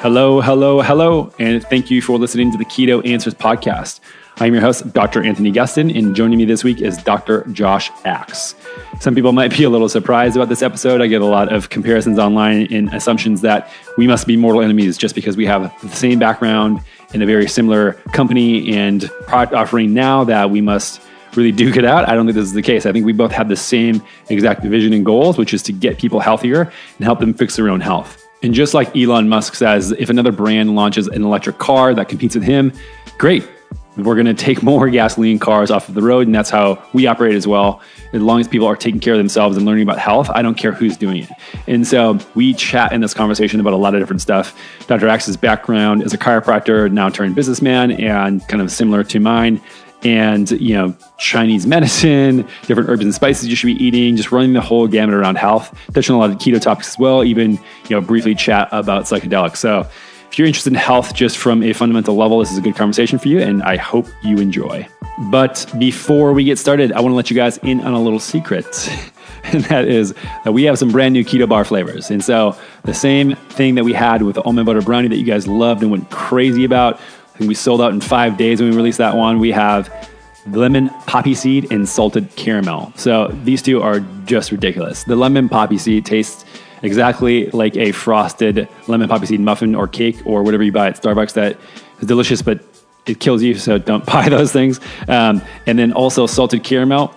Hello, hello, hello, and thank you for listening to the Keto Answers podcast. I'm your host, Dr. Anthony Gustin, and joining me this week is Dr. Josh Axe. Some people might be a little surprised about this episode. I get a lot of comparisons online and assumptions that we must be mortal enemies just because we have the same background in a very similar company and product offering now that we must really duke it out. I don't think this is the case. I think we both have the same exact vision and goals, which is to get people healthier and help them fix their own health. And just like Elon Musk says, if another brand launches an electric car that competes with him, great. We're going to take more gasoline cars off of the road, and that's how we operate as well. As long as people are taking care of themselves and learning about health, I don't care who's doing it. And so we chat in this conversation about a lot of different stuff. Dr. Axe's background as a chiropractor, now turned businessman, and kind of similar to mine. And, Chinese medicine, different herbs and spices you should be eating, just running the whole gamut around health, touching on a lot of keto topics as well, even, briefly chat about psychedelics. So if you're interested in health just from a fundamental level, this is a good conversation for you, and I hope you enjoy. But before we get started, I want to let you guys in on a little secret. And that is that we have some brand new keto bar flavors. And so the same thing that we had with the almond butter brownie that you guys loved and went crazy about, I think we sold out in 5 days when we released that one. We have lemon poppy seed and salted caramel. So these two are just ridiculous. The lemon poppy seed tastes exactly like a frosted lemon poppy seed muffin or cake or whatever you buy at Starbucks that is delicious, but it kills you, so don't buy those things. And then also salted caramel,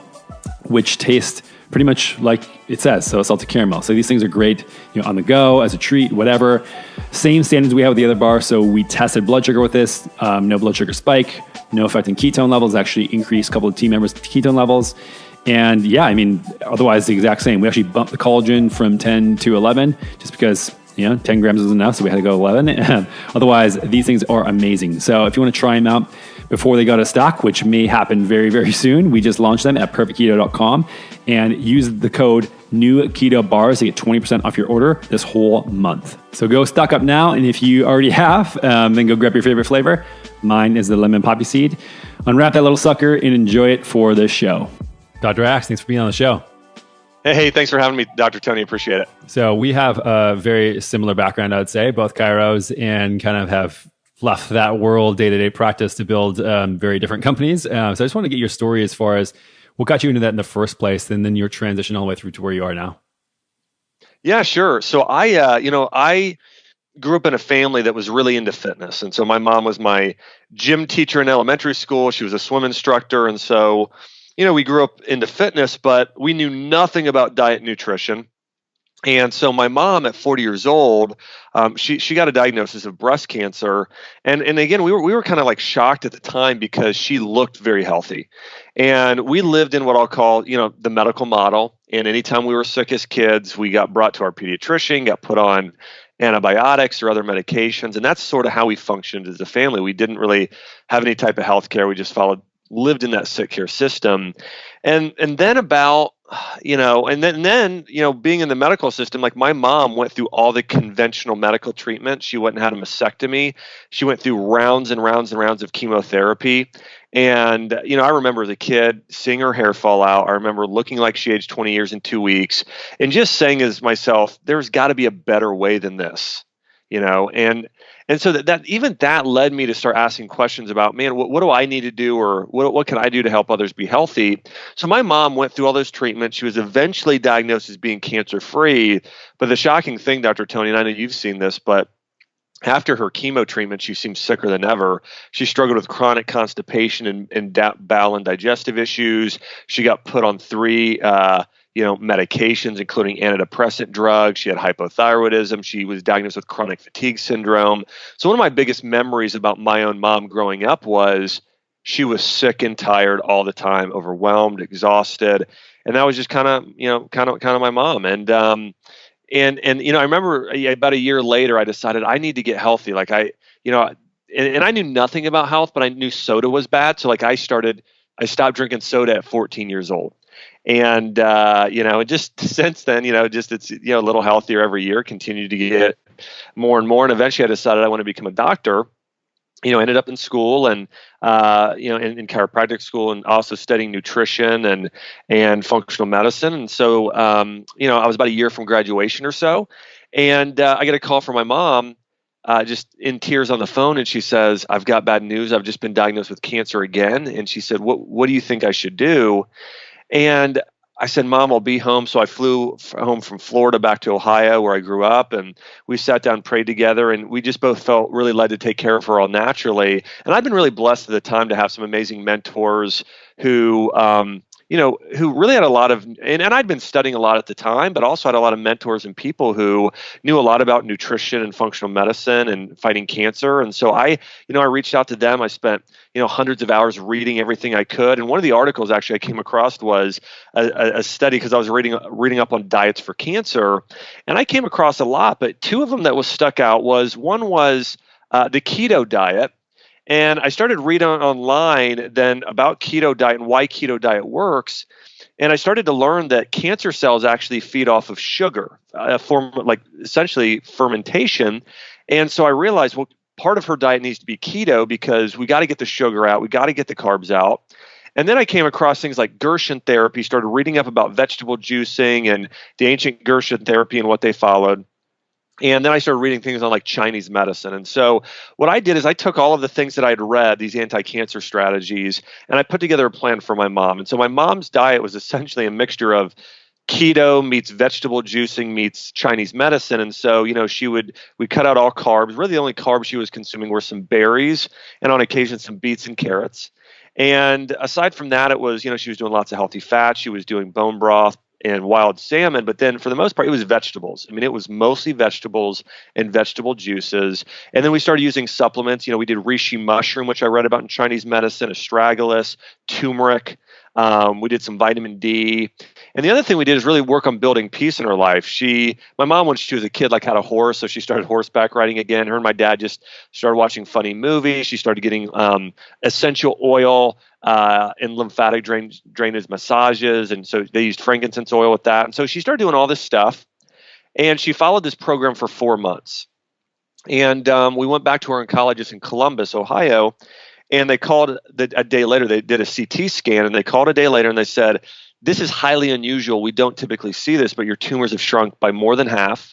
which tastes pretty much like it says, so salted caramel. So these things are great, on the go, as a treat, whatever. Same standards we have with the other bar. So we tested blood sugar with this, no blood sugar spike, no effect in ketone levels, actually increased a couple of team members' ketone levels. And otherwise the exact same. We actually bumped the collagen from 10 to 11 just because, 10 grams is enough. So we had to go 11. Otherwise, these things are amazing. So if you want to try them out before they go to stock, which may happen very, very soon, we just launched them at perfectketo.com and use the code NEWKETOBARS to get 20% off your order this whole month. So go stock up now. And if you already have, then go grab your favorite flavor. Mine is the lemon poppy seed. Unwrap that little sucker and enjoy it for this show. Dr. Axe, thanks for being on the show. Hey, thanks for having me, Dr. Tony. Appreciate it. So we have a very similar background, I would say, both chiros, and kind of have left that world day-to-day practice to build very different companies. So I just want to get your story as far as what got you into that in the first place, and then your transition all the way through to where you are now. Yeah, sure. So I grew up in a family that was really into fitness. And so my mom was my gym teacher in elementary school. She was a swim instructor. And so we grew up into fitness, but we knew nothing about diet and nutrition. And so my mom at 40 years old, she got a diagnosis of breast cancer. And again, we were kind of like shocked at the time because she looked very healthy. And we lived in what I'll call, the medical model. And anytime we were sick as kids, we got brought to our pediatrician, got put on antibiotics or other medications. And that's sort of how we functioned as a family. We didn't really have any type of health care. We just lived in that sick care system. And then about, and then being in the medical system, like my mom went through all the conventional medical treatment. She went and had a mastectomy. She went through rounds and rounds and rounds of chemotherapy. And, I remember as a kid seeing her hair fall out. I remember looking like she aged 20 years in 2 weeks and just saying as myself, there's got to be a better way than this, And so that led me to start asking questions about, man, what do I need to do, or what can I do to help others be healthy? So my mom went through all those treatments. She was eventually diagnosed as being cancer-free. But the shocking thing, Dr. Tony, and I know you've seen this, but after her chemo treatment, she seemed sicker than ever. She struggled with chronic constipation and bowel and digestive issues. She got put on 3 medications, including antidepressant drugs. She had hypothyroidism. She was diagnosed with chronic fatigue syndrome. So one of my biggest memories about my own mom growing up was she was sick and tired all the time, overwhelmed, exhausted. And that was just kind of my mom. And I remember about a year later, I decided I need to get healthy. Like I knew nothing about health, but I knew soda was bad. So like I stopped drinking soda at 14 years old. And, just since then, it's, a little healthier every year, continued to get more and more. And eventually I decided I want to become a doctor. Ended up in school and, in chiropractic school, and also studying nutrition and functional medicine. And so, I was about a year from graduation or so. And I get a call from my mom just in tears on the phone, and she says, "I've got bad news. I've just been diagnosed with cancer again." And she said, "What do you think I should do?" And I said, "Mom, I'll be home." So I flew home from Florida back to Ohio, where I grew up, and we sat down, prayed together, and we just both felt really led to take care of her all naturally. And I've been really blessed at the time to have some amazing mentors who, who really had a lot of, and I'd been studying a lot at the time, but also had a lot of mentors and people who knew a lot about nutrition and functional medicine and fighting cancer. And so I reached out to them. I spent, hundreds of hours reading everything I could. And one of the articles actually I came across was a study, because I was reading up on diets for cancer, and I came across a lot, but two of them that was stuck out was, one was the keto diet. And I started reading online then about keto diet and why keto diet works. And I started to learn that cancer cells actually feed off of sugar, a form of, like, essentially fermentation. And so I realized, well, part of her diet needs to be keto, because we got to get the sugar out, we got to get the carbs out. And then I came across things like Gerson therapy, started reading up about vegetable juicing and the ancient Gerson therapy and what they followed. And then I started reading things on like Chinese medicine. And so what I did is I took all of the things that I'd read, these anti-cancer strategies, and I put together a plan for my mom. And so my mom's diet was essentially a mixture of keto meets vegetable juicing meets Chinese medicine. And so, we cut out all carbs. Really the only carbs she was consuming were some berries and on occasion some beets and carrots. And aside from that, it was, she was doing lots of healthy fats. She was doing bone broth and wild salmon, but then for the most part, it was vegetables. I mean, it was mostly vegetables and vegetable juices. And then we started using supplements. We did reishi mushroom, which I read about in Chinese medicine, astragalus, turmeric. We did some vitamin D. And the other thing we did is really work on building peace in her life. My mom, when she was a kid, had a horse, so she started horseback riding again. Her and my dad just started watching funny movies. She started getting essential oil and lymphatic drainage massages. And so they used frankincense oil with that. And so she started doing all this stuff. And she followed this program for 4 months. And we went back to her oncologist in Columbus, Ohio. And they called a day later. They did a CT scan, and they called a day later, and they said, "This is highly unusual. We don't typically see this, but your tumors have shrunk by more than half."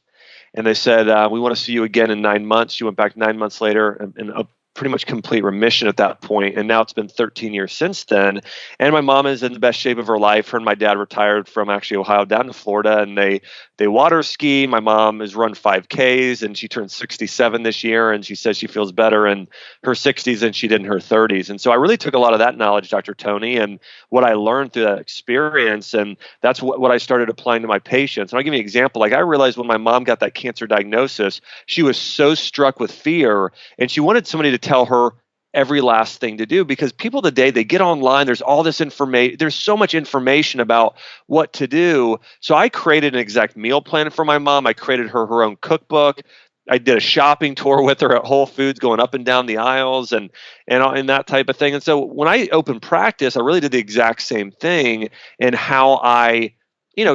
And they said, "We want to see you again in 9 months." She went back 9 months later in a pretty much complete remission at that point. And now it's been 13 years since then. And my mom is in the best shape of her life. Her and my dad retired from actually Ohio down to Florida, and they water ski. My mom has run 5Ks, and she turned 67 this year. And she says she feels better in her 60s than she did in her 30s. And so I really took a lot of that knowledge, Dr. Tony, and what I learned through that experience. And that's what I started applying to my patients. And I'll give you an example. I realized when my mom got that cancer diagnosis, she was so struck with fear, and she wanted somebody to tell her every last thing to do, because people today, they get online, there's all this information, there's so much information about what to do. So I created an exact meal plan for my mom. I created her own cookbook. I did a shopping tour with her at Whole Foods, going up and down the aisles and that type of thing. And so when I opened practice, I really did the exact same thing in how I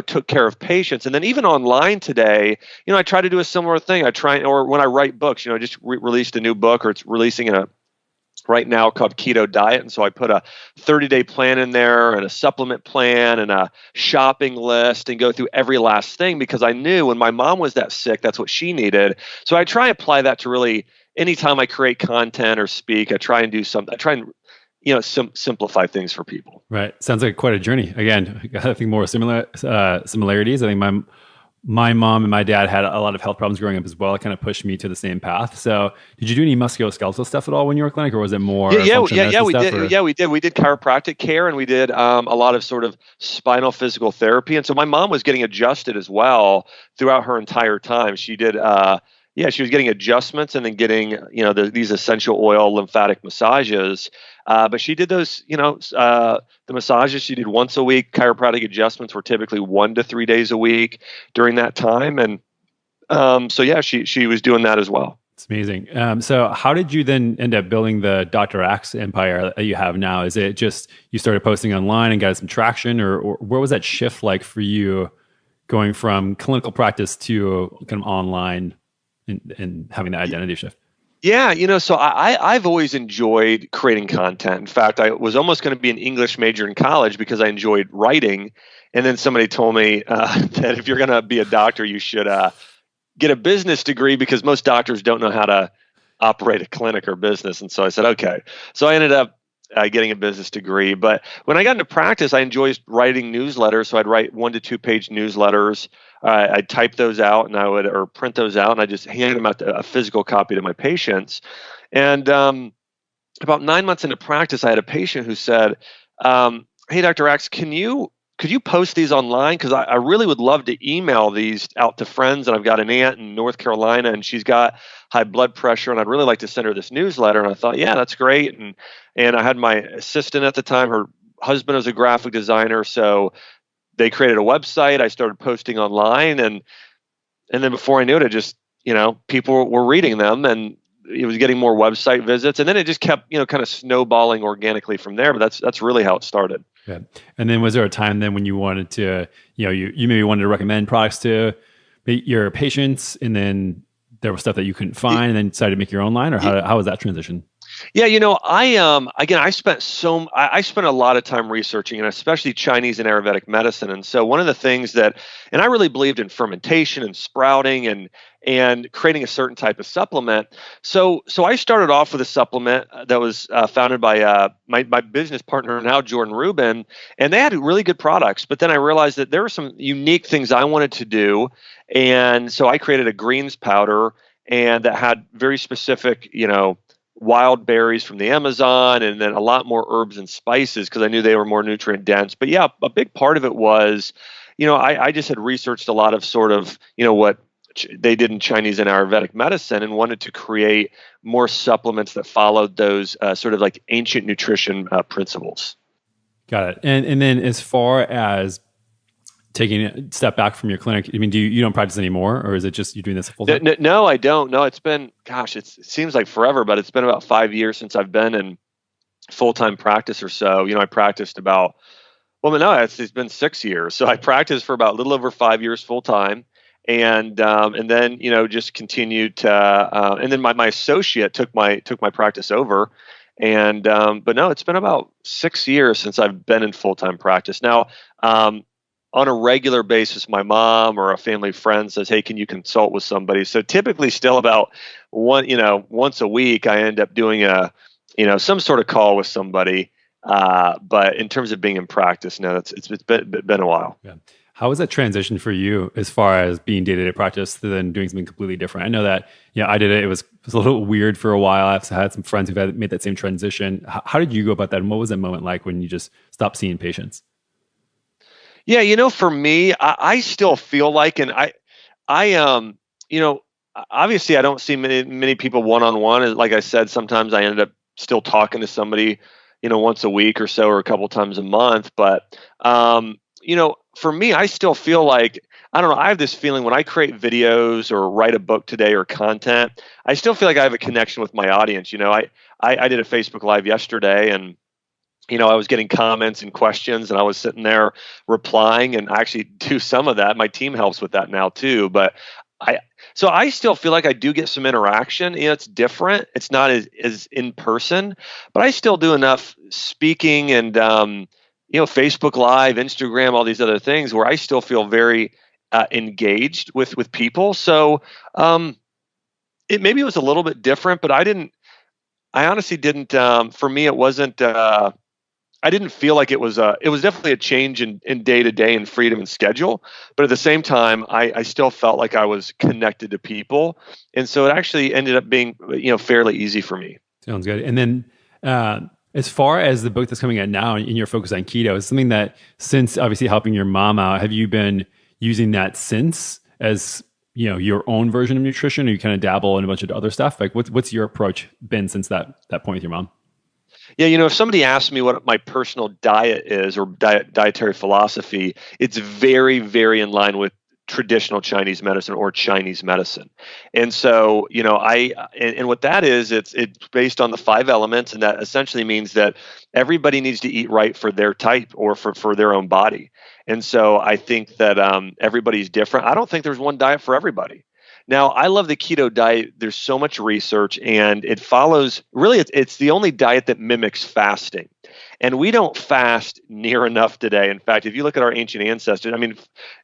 took care of patients. And then even online today, I try to do a similar thing. Or when I write books, I just released a new book, or it's releasing right now called Keto Diet. And so I put a 30-day plan in there and a supplement plan and a shopping list and go through every last thing, because I knew when my mom was that sick, that's what she needed. So I try and apply that to really anytime I create content or speak, I try and do something. I try and simplify things for people. Right. Sounds like quite a journey. Again, I think more similarities. I think my mom and my dad had a lot of health problems growing up as well. It kind of pushed me to the same path. So did you do any musculoskeletal stuff at all when you were in clinic, or was it more? We did. Yeah, we did. We did chiropractic care, and we did a lot of sort of spinal physical therapy. And so my mom was getting adjusted as well throughout her entire time. She did, she was getting adjustments and then getting, these essential oil lymphatic massages. But she did those, the massages she did once a week. Chiropractic adjustments were typically 1 to 3 days a week during that time. And she was doing that as well. It's amazing. So how did you then end up building the Dr. Axe empire that you have now? Is it just you started posting online and got some traction, or where was that shift like for you, going from clinical practice to kind of online and having that identity shift? Yeah, so I've always enjoyed creating content. In fact, I was almost going to be an English major in college because I enjoyed writing. And then somebody told me that if you're going to be a doctor, you should get a business degree because most doctors don't know how to operate a clinic or business. And so I said, okay. So I ended up getting a business degree. But when I got into practice, I enjoyed writing newsletters. So I'd write 1 to 2 page newsletters. I'd type those out or print those out, and I just handed them out a physical copy to my patients. And about 9 months into practice, I had a patient who said, hey, Dr. Axe, could you post these online? Because I really would love to email these out to friends. And I've got an aunt in North Carolina, and she's got high blood pressure, and I'd really like to send her this newsletter. And I thought, yeah, that's great. And I had my assistant at the time. Her husband was a graphic designer, so they created a website. I started posting online, and then before I knew it, people were reading them, and it was getting more website visits, and then it just kept, kind of snowballing organically from there. But that's really how it started. Yeah. And then was there a time then when you wanted to, you maybe wanted to recommend products to your patients, and then there was stuff that you couldn't find, and then decided to make your own line, or how was that transition? Yeah, I spent a lot of time researching, and especially Chinese and Ayurvedic medicine. And so one of the things and I really believed in fermentation and sprouting and creating a certain type of supplement. So I started off with a supplement that was founded by my business partner now, Jordan Rubin, and they had really good products. But then I realized that there were some unique things I wanted to do, and so I created a greens powder, and that had very specific, wild berries from the Amazon, and then a lot more herbs and spices because I knew they were more nutrient dense. But yeah, a big part of it was, I just had researched a lot of sort of, what they did in Chinese and Ayurvedic medicine, and wanted to create more supplements that followed those sort of like ancient nutrition principles. Got it. And then as far as taking a step back from your clinic, I mean, you don't practice anymore, or is it just you doing this full time? No, I don't. No, it's been, it seems like forever, but it's been about 5 years since I've been in full-time practice or so. I practiced it's been 6 years. So I practiced for about a little over 5 years full-time. And then, just continued to, and then my associate took my practice over. And, but no, it's been about 6 years since I've been in full-time practice. Now, on a regular basis, my mom or a family friend says, hey, can you consult with somebody? So typically still about once a week, I end up doing some sort of call with somebody. But in terms of being in practice, no, it's been a while. Yeah. How was that transition for you as far as being day-to-day practice to then doing something completely different? I know that, I did it. It was a little weird for a while. I've had some friends who've made that same transition. How did you go about that? And what was that moment like when you just stopped seeing patients? Yeah, for me, I still feel like, and obviously I don't see many people one-on-one. Like I said, sometimes I ended up still talking to somebody, once a week or so, or a couple times a month. But, for me, I still feel like, I don't know, I have this feeling when I create videos or write a book today or content, I still feel like I have a connection with my audience. I did a Facebook Live yesterday, and I was getting comments and questions, and I was sitting there replying, and I actually do some of that. My team helps with that now too. But so I still feel like I do get some interaction. It's different. It's not as in person, but I still do enough speaking and, Facebook Live, Instagram, all these other things where I still feel very engaged with people. So maybe it was a little bit different, but I honestly didn't, for me, it wasn't, I didn't feel like it was definitely a change in day to day and freedom and schedule. But at the same time, I still felt like I was connected to people. And so it actually ended up being, fairly easy for me. Sounds good. And then as far as the book that's coming out now and your focus on keto, is something that, since obviously helping your mom out, have you been using that since as, your own version of nutrition, or you kind of dabble in a bunch of other stuff? Like what's your approach been since that point with your mom? Yeah, if somebody asks me what my personal diet is or dietary philosophy, it's very, very in line with traditional Chinese medicine or Chinese medicine. And so, and what that is, it's based on the 5 elements, and that essentially means that everybody needs to eat right for their type or for their own body. And so I think that everybody's different. I don't think there's one diet for everybody. Now, I love the keto diet. There's so much research, and it follows, really, it's the only diet that mimics fasting. And we don't fast near enough today. In fact, if you look at our ancient ancestors, I mean,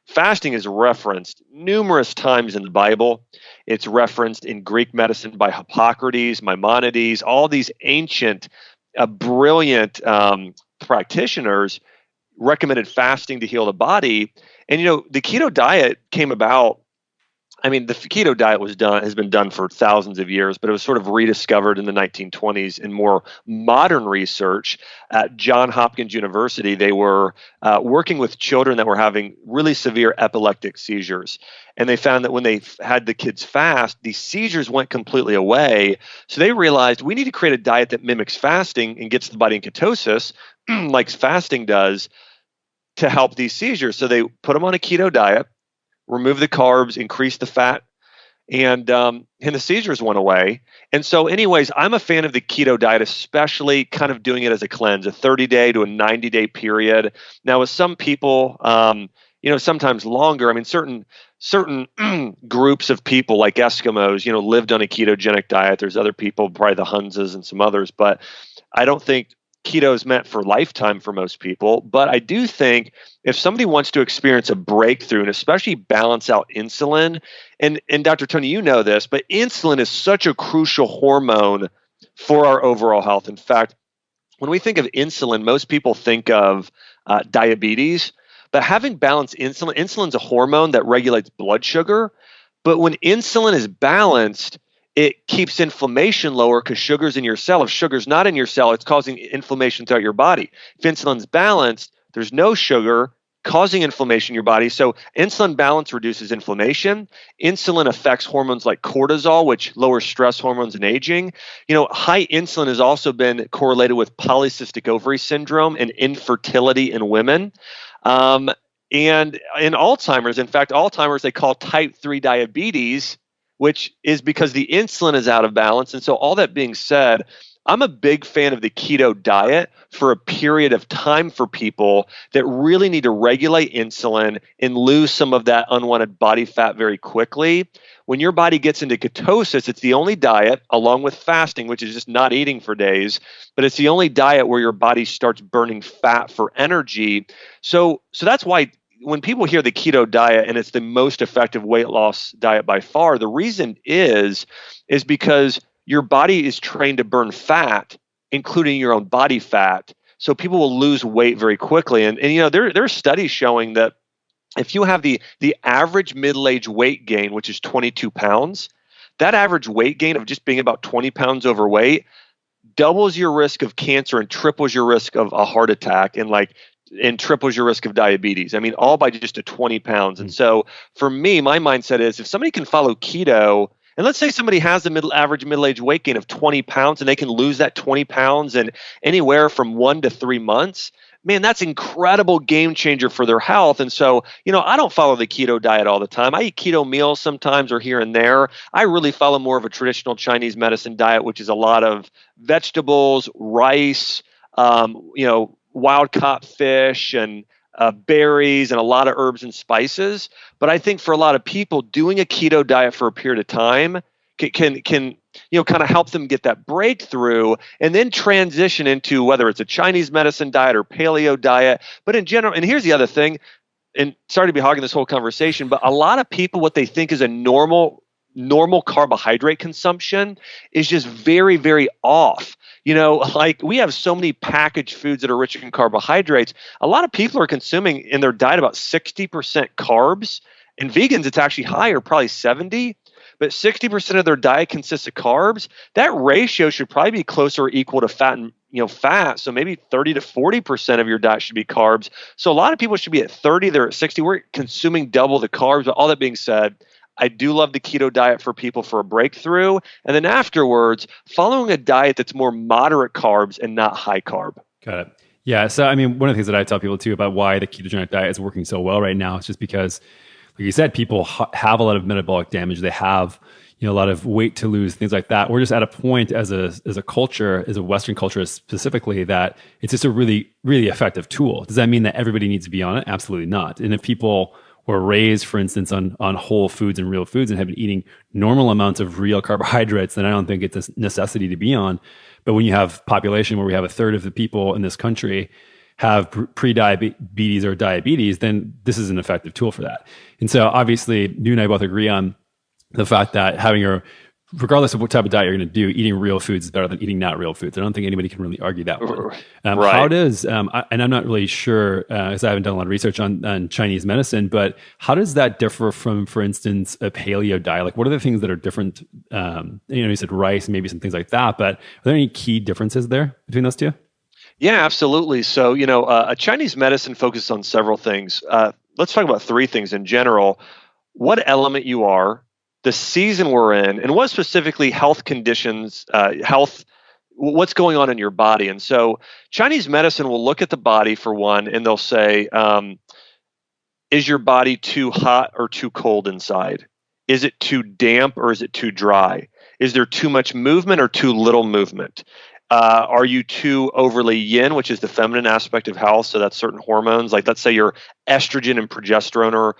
fasting is referenced numerous times in the Bible. It's referenced in Greek medicine by Hippocrates, Maimonides, all these ancient, brilliant practitioners recommended fasting to heal the body. And, the keto diet came about. I mean, the keto diet has been done for thousands of years, but it was sort of rediscovered in the 1920s in more modern research at Johns Hopkins University. They were working with children that were having really severe epileptic seizures. And they found that when they had the kids fast, these seizures went completely away. So they realized we need to create a diet that mimics fasting and gets the body in ketosis, like fasting does, to help these seizures. So they put them on a keto diet, remove the carbs, increase the fat, and the seizures went away. And so anyways, I'm a fan of the keto diet, especially kind of doing it as a cleanse, a 30-day to a 90-day period. Now, with some people, sometimes longer. I mean, certain groups of people like Eskimos, lived on a ketogenic diet. There's other people, probably the Hunzas and some others, but I don't think keto is meant for lifetime for most people. But I do think if somebody wants to experience a breakthrough and especially balance out insulin, and Dr. Tony, you know this, but insulin is such a crucial hormone for our overall health. In fact, when we think of insulin, most people think of diabetes, but having balanced insulin's a hormone that regulates blood sugar. But when insulin is balanced, it keeps inflammation lower because sugar's in your cell. If sugar's not in your cell, it's causing inflammation throughout your body. If insulin's balanced, there's no sugar causing inflammation in your body. So insulin balance reduces inflammation. Insulin affects hormones like cortisol, which lowers stress hormones and aging. High insulin has also been correlated with polycystic ovary syndrome and infertility in women. And in Alzheimer's, in fact, Alzheimer's they call type 3 diabetes, which is because the insulin is out of balance. And so all that being said, I'm a big fan of the keto diet for a period of time for people that really need to regulate insulin and lose some of that unwanted body fat very quickly. When your body gets into ketosis, it's the only diet, along with fasting, which is just not eating for days, but it's the only diet where your body starts burning fat for energy. So that's why when people hear the keto diet and it's the most effective weight loss diet by far, the reason is because your body is trained to burn fat, including your own body fat. So people will lose weight very quickly. And there are studies showing that if you have the average middle-age weight gain, which is 22 pounds, that average weight gain of just being about 20 pounds overweight doubles your risk of cancer and triples your risk of a heart attack and triples your risk of diabetes. I mean, all by just a 20 pounds. And so for me, my mindset is if somebody can follow keto, and let's say somebody has a average middle-age weight gain of 20 pounds and they can lose that 20 pounds in anywhere from 1 to 3 months, man, that's incredible game changer for their health. And so, I don't follow the keto diet all the time. I eat keto meals sometimes or here and there. I really follow more of a traditional Chinese medicine diet, which is a lot of vegetables, rice, wild caught fish and berries and a lot of herbs and spices. But I think for a lot of people, doing a keto diet for a period of time can kind of help them get that breakthrough and then transition into whether it's a Chinese medicine diet or paleo diet. But in general, and here's the other thing, and sorry to be hogging this whole conversation, but a lot of people, what they think is a normal carbohydrate consumption is just very, very off. We have so many packaged foods that are rich in carbohydrates. A lot of people are consuming in their diet about 60% carbs. In vegans, it's actually higher, probably 70. But 60% of their diet consists of carbs. That ratio should probably be closer or equal to fat and fat. So maybe 30 to 40% of your diet should be carbs. So a lot of people should be at 30. They're at 60. We're consuming double the carbs. But all that being said, I do love the keto diet for people for a breakthrough. And then afterwards, following a diet that's more moderate carbs and not high carb. Got it. Yeah. So, I mean, one of the things that I tell people too about why the ketogenic diet is working so well right now is just because, like you said, people have a lot of metabolic damage. They have, a lot of weight to lose, things like that. We're just at a point as a culture, as a Western culture specifically, that it's just a really, really effective tool. Does that mean that everybody needs to be on it? Absolutely not. And if people or raised, for instance, on whole foods and real foods and have been eating normal amounts of real carbohydrates, then I don't think it's a necessity to be on. But when you have population where we have a third of the people in this country have pre-diabetes or diabetes, then this is an effective tool for that. And so obviously you and I both agree on the fact that regardless of what type of diet you're going to do, eating real foods is better than eating not real foods. I don't think anybody can really argue that one. Right. How does, and I'm not really sure, because I haven't done a lot of research on Chinese medicine, but how does that differ from, for instance, a paleo diet? Like, what are the things that are different? You said rice, maybe some things like that, but are there any key differences there between those two? Yeah, absolutely. So, a Chinese medicine focuses on several things. Let's talk about three things in general. What element you are, the season we're in, and what specifically health conditions, what's going on in your body. And so Chinese medicine will look at the body for one, and they'll say, is your body too hot or too cold inside? Is it too damp or is it too dry? Is there too much movement or too little movement? Are you too overly yin, which is the feminine aspect of health? So that's certain hormones. Like, let's say your estrogen and progesterone or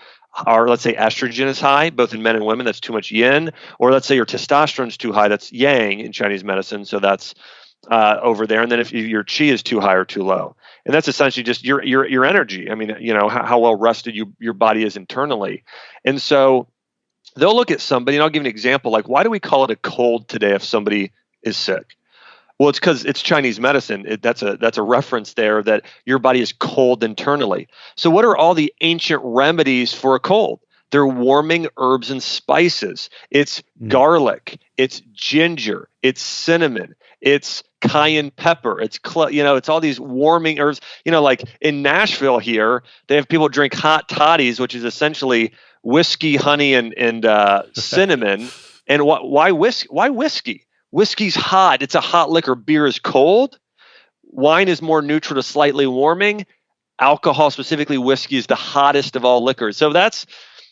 let's say estrogen is high, both in men and women, that's too much yin. Or let's say your testosterone is too high, that's yang in Chinese medicine. So that's over there. And then if your qi is too high or too low, and that's essentially just your energy. I mean, how well rested your body is internally. And so they'll look at somebody, and I'll give an example. Like, why do we call it a cold today if somebody is sick? Well, it's because it's Chinese medicine. That's a reference there that your body is cold internally. So what are all the ancient remedies for a cold? They're warming herbs and spices. It's garlic. It's ginger. It's cinnamon. It's cayenne pepper. It's all these warming herbs. Like in Nashville here, they have people drink hot toddies, which is essentially whiskey, honey, and cinnamon. And why whiskey? Why whiskey? Whiskey's hot. It's a hot liquor. Beer is cold. Wine is more neutral to slightly warming. Alcohol, specifically whiskey, is the hottest of all liquors.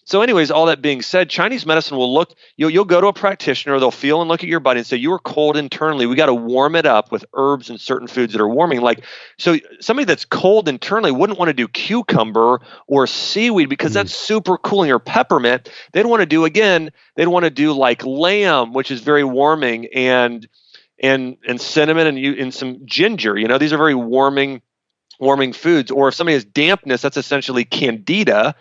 So anyways, all that being said, Chinese medicine will look, you'll go to a practitioner, they'll feel and look at your body and say, you are cold internally. We got to warm it up with herbs and certain foods that are warming. Like, so somebody that's cold internally wouldn't want to do cucumber or seaweed because that's super cooling, or peppermint. They'd want to do like lamb, which is very warming, and cinnamon and some ginger. These are very warming foods. Or if somebody has dampness, that's essentially candida.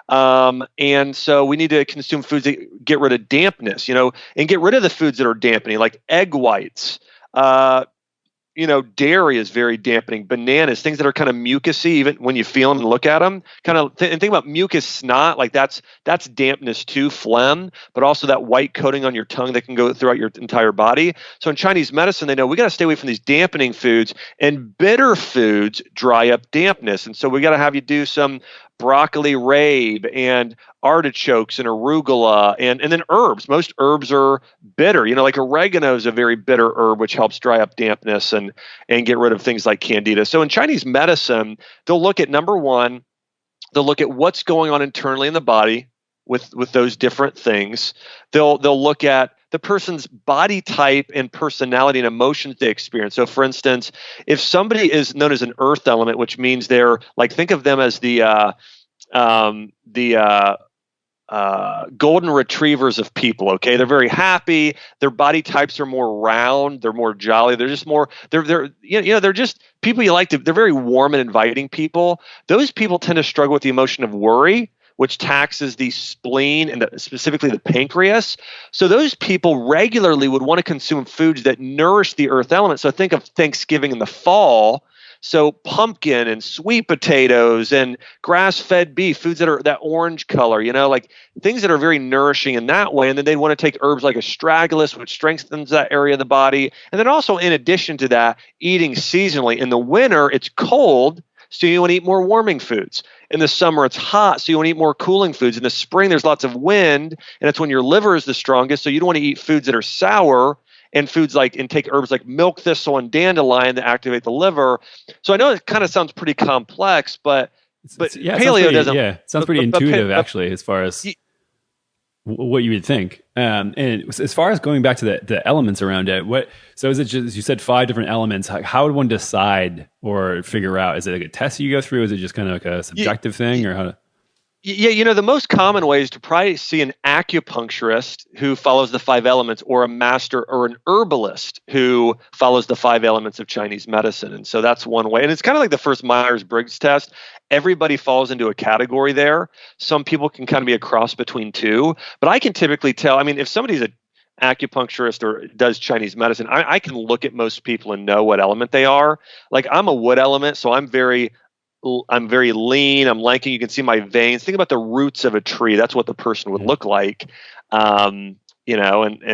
And so we need to consume foods that get rid of dampness, and get rid of the foods that are dampening, like egg whites. Dairy is very dampening. Bananas, things that are kind of mucusy, even when you feel them and look at them, and think about mucus snot, like that's dampness too, phlegm, but also that white coating on your tongue that can go throughout your entire body. So in Chinese medicine, they know we got to stay away from these dampening foods, and bitter foods dry up dampness. And so we got to have you do some broccoli rabe and artichokes and arugula and then herbs. Most herbs are bitter. Like oregano is a very bitter herb, which helps dry up dampness and get rid of things like candida. So in Chinese medicine, they'll look at, number one, they'll look at what's going on internally in the body with those different things. They'll look at the person's body type and personality and emotions they experience. So for instance, if somebody is known as an earth element, which means they're like, think of them as the golden retrievers of people. Okay. They're very happy. Their body types are more round. They're more jolly. They're just more, they're just people you like to, they're very warm and inviting people. Those people tend to struggle with the emotion of worry, which taxes the spleen and specifically the pancreas. So those people regularly would want to consume foods that nourish the earth element. So think of Thanksgiving in the fall. So pumpkin and sweet potatoes and grass-fed beef, foods that are that orange color, like things that are very nourishing in that way. And then they'd want to take herbs like astragalus, which strengthens that area of the body. And then also, in addition to that, eating seasonally. In the winter, it's cold, so you want to eat more warming foods. In the summer, it's hot, so you want to eat more cooling foods. In the spring, there's lots of wind, and it's when your liver is the strongest, so you don't want to eat foods that are sour, and take herbs like milk thistle and dandelion that activate the liver. So I know it kind of sounds pretty complex, but paleo doesn't. Yeah, it sounds pretty intuitive, actually, as far as what you would think. And as far as going back to the elements around it, so is it just, you said 5 different elements. How would one decide or figure out? Is it like a test you go through? Is it just kind of like a subjective thing, or how? Yeah, the most common way is to probably see an acupuncturist who follows the five elements, or a master or an herbalist who follows the five elements of Chinese medicine. And so that's one way. And it's kind of like the first Myers-Briggs test. Everybody falls into a category there. Some people can kind of be a cross between two, but I can typically tell, I mean, if somebody's an acupuncturist or does Chinese medicine, I can look at most people and know what element they are. Like, I'm a wood element, so I'm very lean. I'm lanky. You can see my veins. Think about the roots of a tree. That's what the person would look like. And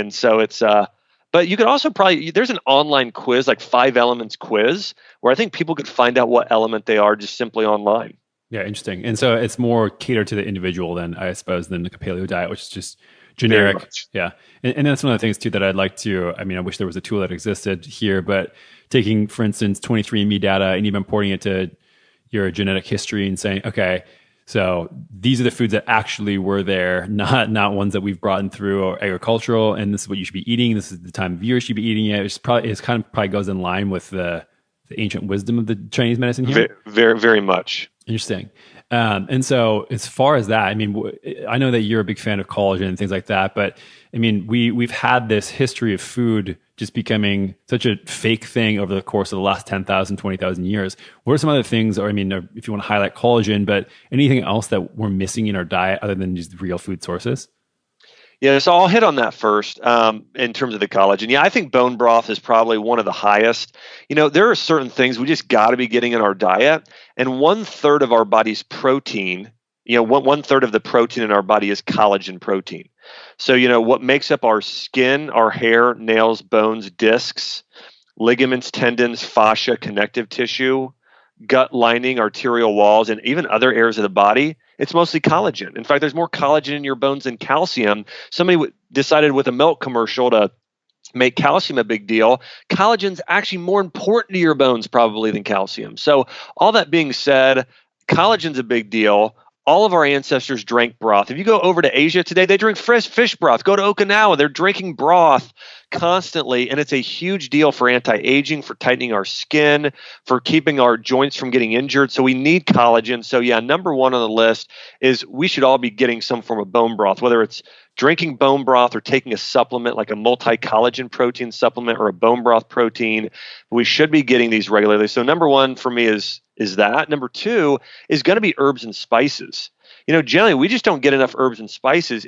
so it's, but you could also probably, there's an online quiz, like 5 elements quiz, where I think people could find out what element they are just simply online. Yeah, interesting. And so it's more catered to the individual then, I suppose, than the paleo diet, which is just generic. Yeah. And that's one of the things too that I'd like to, I mean, I wish there was a tool that existed here, but taking, for instance, 23andMe data and even porting it to your genetic history and saying, okay, so these are the foods that actually were there, not ones that we've brought in through or agricultural, and this is what you should be eating. This is the time of year you should be eating it. It's kind of probably goes in line with the ancient wisdom of the Chinese medicine here. Very, very much. Interesting. And so as far as that, I mean, I know that you're a big fan of collagen and things like that, but I mean, we've had this history of food just becoming such a fake thing over the course of the last 10,000, 20,000 years. What are some other things, or I mean, if you want to highlight collagen, but anything else that we're missing in our diet other than just real food sources? Yeah, so I'll hit on that first in terms of the collagen. Yeah, I think bone broth is probably one of the highest. There are certain things we just got to be getting in our diet, and 1/3 of our body's protein, one third of the protein in our body is collagen protein. So, what makes up our skin, our hair, nails, bones, discs, ligaments, tendons, fascia, connective tissue, gut lining, arterial walls, and even other areas of the body, it's mostly collagen. In fact, there's more collagen in your bones than calcium. Somebody decided with a milk commercial to make calcium a big deal. Collagen's actually more important to your bones probably than calcium. So all that being said, collagen's a big deal. All of our ancestors drank broth. If you go over to Asia today, they drink fish broth. Go to Okinawa, they're drinking broth constantly, and it's a huge deal for anti-aging, for tightening our skin, for keeping our joints from getting injured. So we need collagen. So yeah, number one on the list is we should all be getting some form of bone broth, whether it's drinking bone broth or taking a supplement like a multi-collagen protein supplement or a bone broth protein. We should be getting these regularly. So number one for me is that. Number two is going to be herbs and spices. Generally we just don't get enough herbs and spices,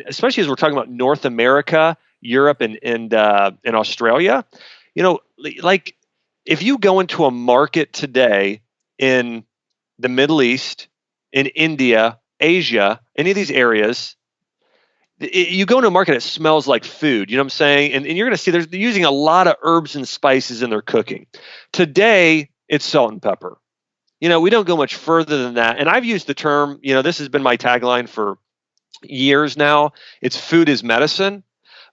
especially as we're talking about North America, Europe, and Australia. Like if you go into a market today in the Middle East, in India, Asia, any of these areas, you go into a market, it smells like food. You know what I'm saying? And you're going to see they're using a lot of herbs and spices in their cooking. Today, it's salt and pepper. We don't go much further than that. And I've used the term, this has been my tagline for years now. It's food is medicine.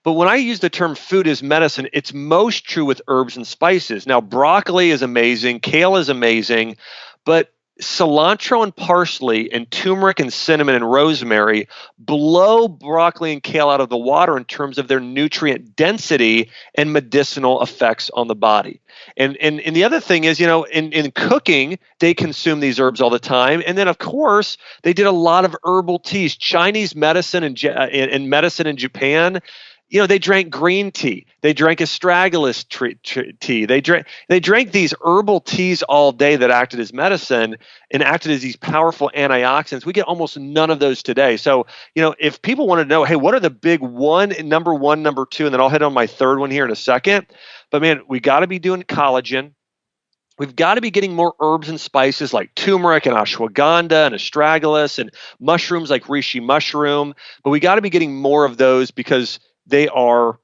But when I use the term food is medicine, it's most true with herbs and spices. Now, broccoli is amazing. Kale is amazing. But cilantro and parsley and turmeric and cinnamon and rosemary blow broccoli and kale out of the water in terms of their nutrient density and medicinal effects on the body. And the other thing is, in cooking, they consume these herbs all the time. And then, of course, they did a lot of herbal teas. Chinese medicine and medicine in Japan, they drank green tea. They drank astragalus tea. They drank these herbal teas all day that acted as medicine and acted as these powerful antioxidants. We get almost none of those today. So, if people want to know, hey, what are the big number one, number two, and then I'll hit on my third one here in a second. But man, we got to be doing collagen. We've got to be getting more herbs and spices like turmeric and ashwagandha and astragalus and mushrooms like reishi mushroom. But we got to be getting more of those because they are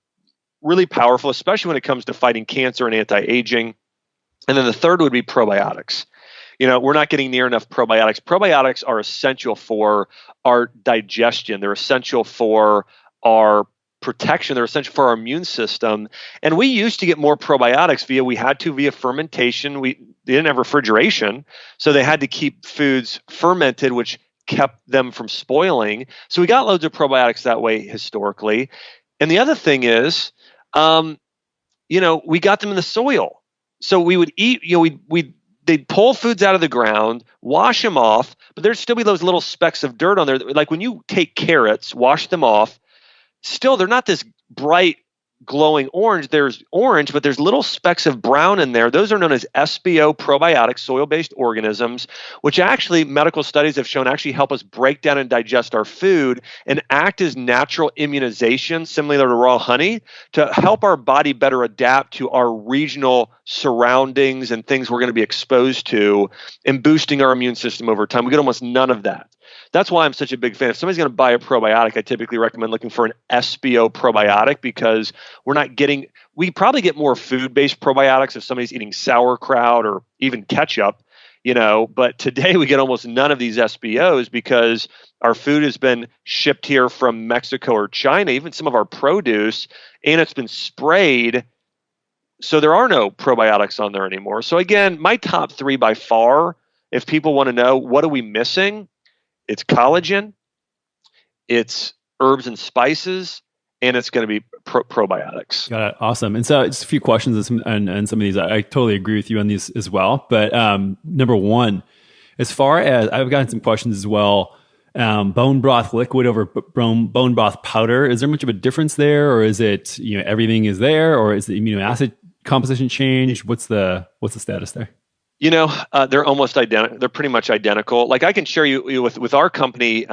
really powerful, especially when it comes to fighting cancer and anti-aging. And then the third would be probiotics. We're not getting near enough probiotics. Probiotics are essential for our digestion. They're essential for our protection. They're essential for our immune system. And we used to get more probiotics via fermentation. They didn't have refrigeration, so they had to keep foods fermented, which kept them from spoiling. So we got loads of probiotics that way historically. And the other thing is, we got them in the soil. So we would eat, we'd they'd pull foods out of the ground, wash them off, but there'd still be those little specks of dirt on there. Like when you take carrots, wash them off, still they're not this bright glowing orange. There's orange, but there's little specks of brown in there. Those are known as SBO probiotic, soil-based organisms, which actually medical studies have shown actually help us break down and digest our food and act as natural immunization, similar to raw honey, to help our body better adapt to our regional surroundings and things we're going to be exposed to, and boosting our immune system over time. We get almost none of that. That's why I'm such a big fan. If somebody's going to buy a probiotic, I typically recommend looking for an SBO probiotic, because we probably get more food-based probiotics if somebody's eating sauerkraut or even ketchup, but today we get almost none of these SBOs because our food has been shipped here from Mexico or China, even some of our produce, and it's been sprayed. So there are no probiotics on there anymore. So again, my top 3 by far, if people want to know what are we missing, it's collagen, it's herbs and spices, and it's going to be probiotics. Got it. Awesome. And so just a few questions and some of these. I totally agree with you on these as well. But number one, as far as I've gotten some questions as well, bone broth liquid over bone broth powder, is there much of a difference there, or is it, everything is there, or is the amino acid composition change? What's the status there? They're almost identical. They're pretty much identical. Like I can share you with our company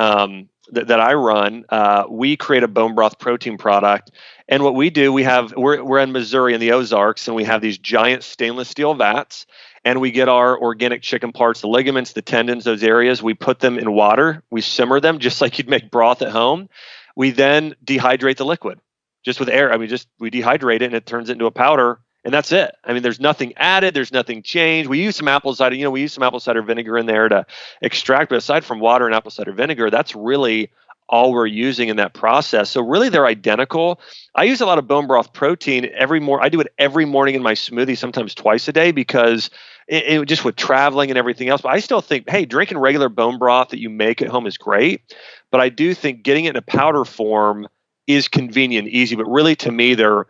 that I run. We create a bone broth protein product, and what we do, we're in Missouri in the Ozarks, and we have these giant stainless steel vats, and we get our organic chicken parts, the ligaments, the tendons, those areas. We put them in water. We simmer them just like you'd make broth at home. We then dehydrate the liquid just with air. We dehydrate it, and it turns it into a powder. And that's it. There's nothing added. There's nothing changed. We use some apple cider vinegar in there to extract. But aside from water and apple cider vinegar, that's really all we're using in that process. So really, they're identical. I use a lot of bone broth protein every morning. I do it every morning in my smoothie, sometimes twice a day, because it just with traveling and everything else. But I still think, hey, drinking regular bone broth that you make at home is great. But I do think getting it in a powder form is convenient, easy. But really, to me, they're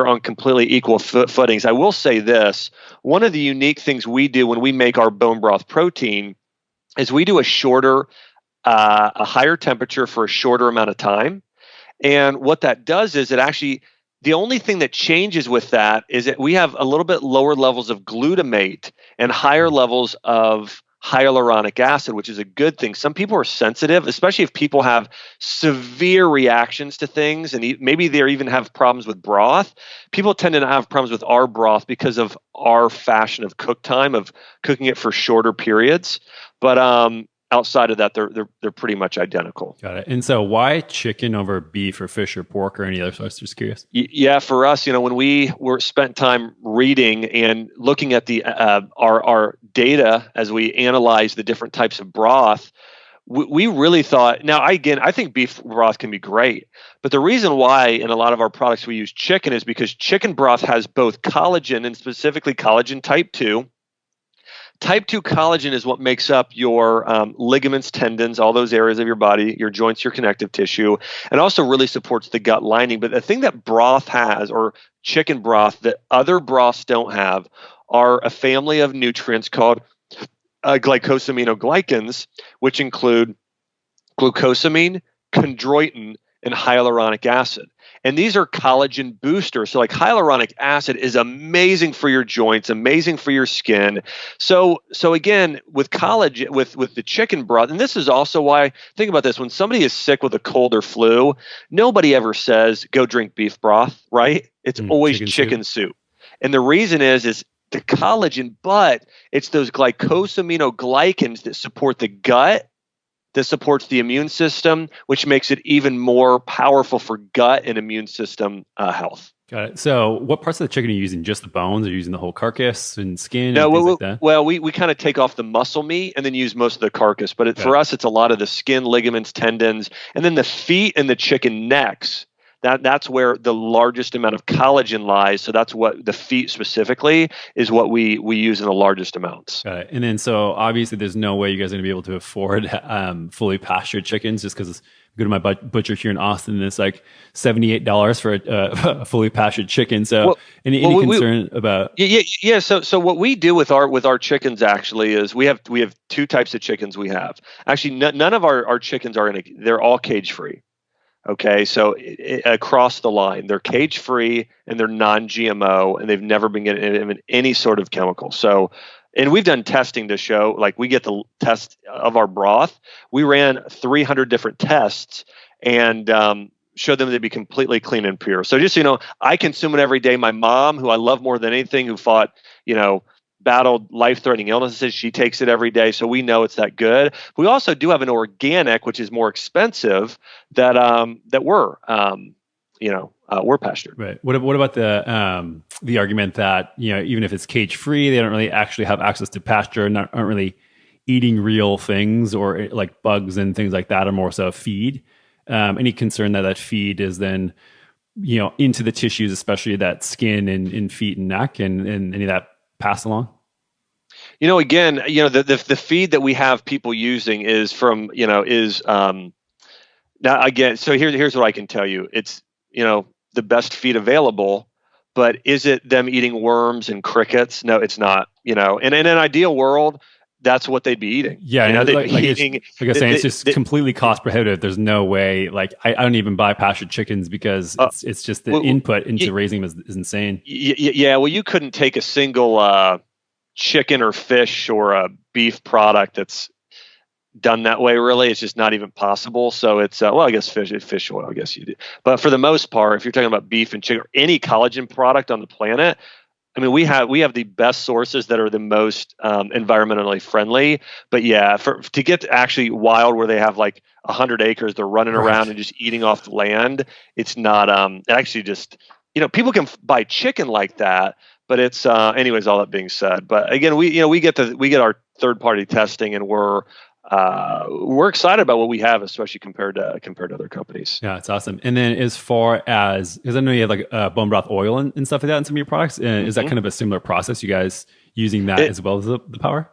on completely equal footings. I will say this. One of the unique things we do when we make our bone broth protein is we do a higher temperature for a shorter amount of time. And what that does is the only thing that changes with that is that we have a little bit lower levels of glutamate and higher levels of hyaluronic acid, which is a good thing. Some people are sensitive, especially if people have severe reactions to things, and maybe they even have problems with broth. People tend to not have problems with our broth because of our fashion of cook time, of cooking it for shorter periods. But outside of that, they're pretty much identical. Got it. And so why chicken over beef or fish or pork or any other? So I was just curious. Yeah, for us, when we spent time reading and looking at our data as we analyze the different types of broth, we really thought, I think beef broth can be great, but the reason why in a lot of our products we use chicken is because chicken broth has both collagen, and specifically collagen type 2. Type 2 collagen is what makes up your ligaments, tendons, all those areas of your body, your joints, your connective tissue, and also really supports the gut lining. But the thing that broth has, or chicken broth, that other broths don't have, are a family of nutrients called glycosaminoglycans, which include glucosamine, chondroitin, and hyaluronic acid. And these are collagen boosters. So like hyaluronic acid is amazing for your joints, amazing for your skin. So again, with collagen, with the chicken broth, and this is also why, think about this, when somebody is sick with a cold or flu, nobody ever says, go drink beef broth, right? It's always chicken soup. And the reason is the collagen, but it's those glycosaminoglycans that support the gut, that supports the immune system, which makes it even more powerful for gut and immune system health. Got it. So what parts of the chicken are you using? Just the bones? Are you using the whole carcass and skin? No, and things like that? Well, we kind of take off the muscle meat and then use most of the carcass. But for us, it's a lot of the skin, ligaments, tendons, and then the feet and the chicken necks. That's where the largest amount of collagen lies. So that's what the feet specifically is what we use in the largest amounts. Got it. And then so obviously there's no way you guys are going to be able to afford fully pastured chickens just because go to my butcher here in Austin, and it's like $78 for a fully pastured chicken. So any concern about? Yeah. So what we do with our chickens actually is we have two types of chickens we have. Actually, none of our chickens they're all cage free. Okay, so across the line, they're cage free and they're non-GMO, and they've never been getting any sort of chemical. So, and we've done testing to show, like, we get the test of our broth. We ran 300 different tests and showed them to be completely clean and pure. So just so you know, I consume it every day. My mom, who I love more than anything, who fought, battled life-threatening illnesses, she takes it every day, so we know it's that good. We also do have an organic, which is more expensive, that we're pastured. Right. What about the argument that even if it's cage-free, they don't really actually have access to pasture and aren't really eating real things, or like bugs and things like that, are more so feed? Any concern that feed is then into the tissues, especially that skin and feet and neck, and any of that pass along? Again, the feed that we have people using is from, now again, so here's what I can tell you. It's, the best feed available, but is it them eating worms and crickets? No, it's not, and in an ideal world, that's what they'd be eating. Yeah, it's just completely cost prohibitive. There's no way. Like, I don't even buy pastured chickens because it's just the input into raising them is insane. Yeah, well, you couldn't take a single chicken or fish or a beef product that's done that way. Really, it's just not even possible. So it's I guess fish oil. I guess you do, but for the most part, if you're talking about beef and chicken or any collagen product on the planet, I mean, we have the best sources that are the most environmentally friendly. But yeah, to get actually wild, where they have like 100 acres, they're running around and just eating off the land. It's not actually just, people can buy chicken like that, but it's anyways. All that being said, but again, we get our third party testing, and we're excited about what we have, especially compared to other companies. Yeah, it's awesome. And then as far as, because I know you have like bone broth oil and stuff like that in some of your products, is that kind of a similar process? You guys using that as well as the power?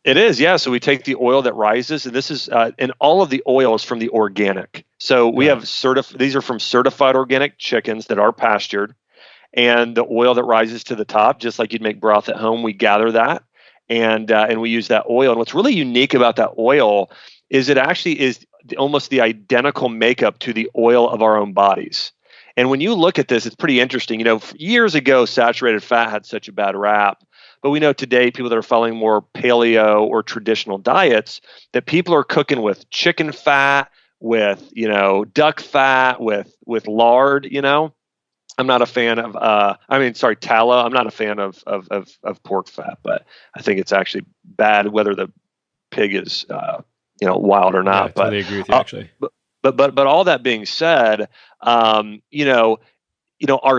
It is, yeah. So we take the oil that rises, and this is, and all of the oil is from the organic. So we have these are from certified organic chickens that are pastured, and the oil that rises to the top, just like you'd make broth at home, we gather that. And we use that oil. And what's really unique about that oil is it actually is almost the identical makeup to the oil of our own bodies. And when you look at this, it's pretty interesting. Years ago, saturated fat had such a bad rap. But we know today, people that are following more paleo or traditional diets, that people are cooking with chicken fat, with, duck fat, with lard, I'm not a fan of, tallow. I'm not a fan of pork fat, but I think it's actually bad whether the pig is, wild or not. Yeah, I totally agree with you, actually. But all that being said, our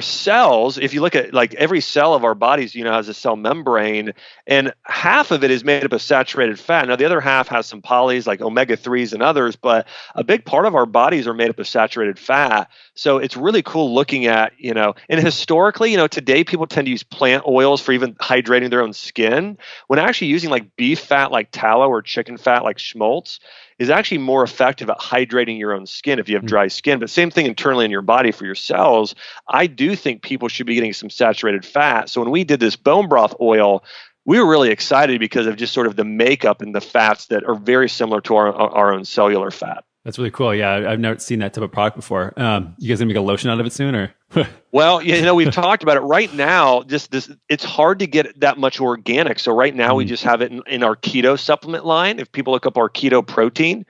cells, if you look at like every cell of our bodies, has a cell membrane, and half of it is made up of saturated fat. Now, the other half has some polys like omega-3s and others, but a big part of our bodies are made up of saturated fat. So it's really cool looking at, and historically, today people tend to use plant oils for even hydrating their own skin, when actually using like beef fat like tallow or chicken fat like schmaltz is actually more effective at hydrating your own skin if you have dry skin. But same thing internally in your body for your cells. I do think people should be getting some saturated fat. So when we did this bone broth oil, we were really excited because of just sort of the makeup and the fats that are very similar to our own cellular fat. That's really cool. Yeah, I've never seen that type of product before. You guys gonna make a lotion out of it soon, or? Well, we've talked about it. Right now, it's hard to get that much organic. So right now we just have it in our keto supplement line. If people look up our keto protein,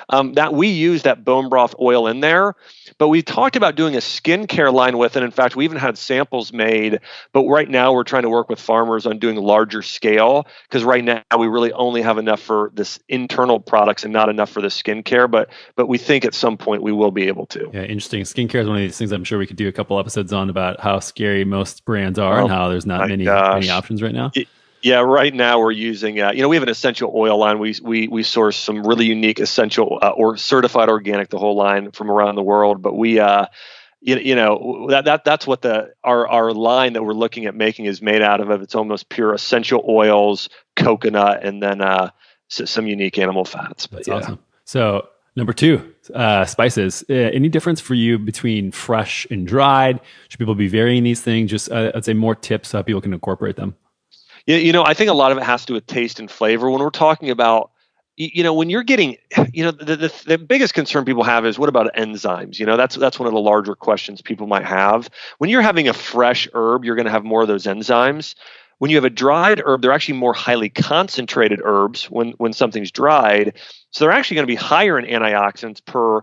that we use that bone broth oil in there. But we talked about doing a skincare line with it. In fact, we even had samples made. But right now we're trying to work with farmers on doing larger scale, because right now we really only have enough for this internal products and not enough for the skincare. But we think at some point we will be able to. Yeah, interesting. Skincare is one of these things I'm sure we could do a couple episodes on, about how scary most brands are and how there's not many options right now. Yeah, right now we're using, we have an essential oil line. We source some really unique essential or certified organic, the whole line from around the world. But we, that's what our line that we're looking at making is made out of. It's almost pure essential oils, coconut, and then some unique animal fats. But that's awesome. So Number two, spices. Any difference for you between fresh and dried? Should people be varying these things? Just, I'd say more tips so people can incorporate them. Yeah, I think a lot of it has to do with taste and flavor. When we're talking about, when you're getting, the biggest concern people have is what about enzymes? That's one of the larger questions people might have. When you're having a fresh herb, you're going to have more of those enzymes. When you have a dried herb, they're actually more highly concentrated herbs when something's dried. So they're actually going to be higher in antioxidants per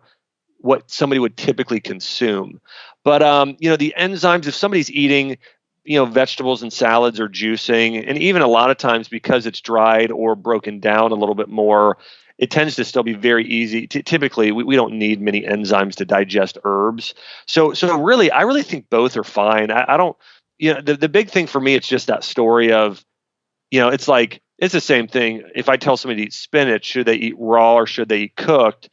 what somebody would typically consume. But the enzymes, if somebody's eating vegetables and salads or juicing, and even a lot of times because it's dried or broken down a little bit more, it tends to still be very easy. Typically, we don't need many enzymes to digest herbs. So really, I really think both are fine. I don't, the big thing for me, it's just that story of, it's like, it's the same thing. If I tell somebody to eat spinach, should they eat raw or should they eat cooked?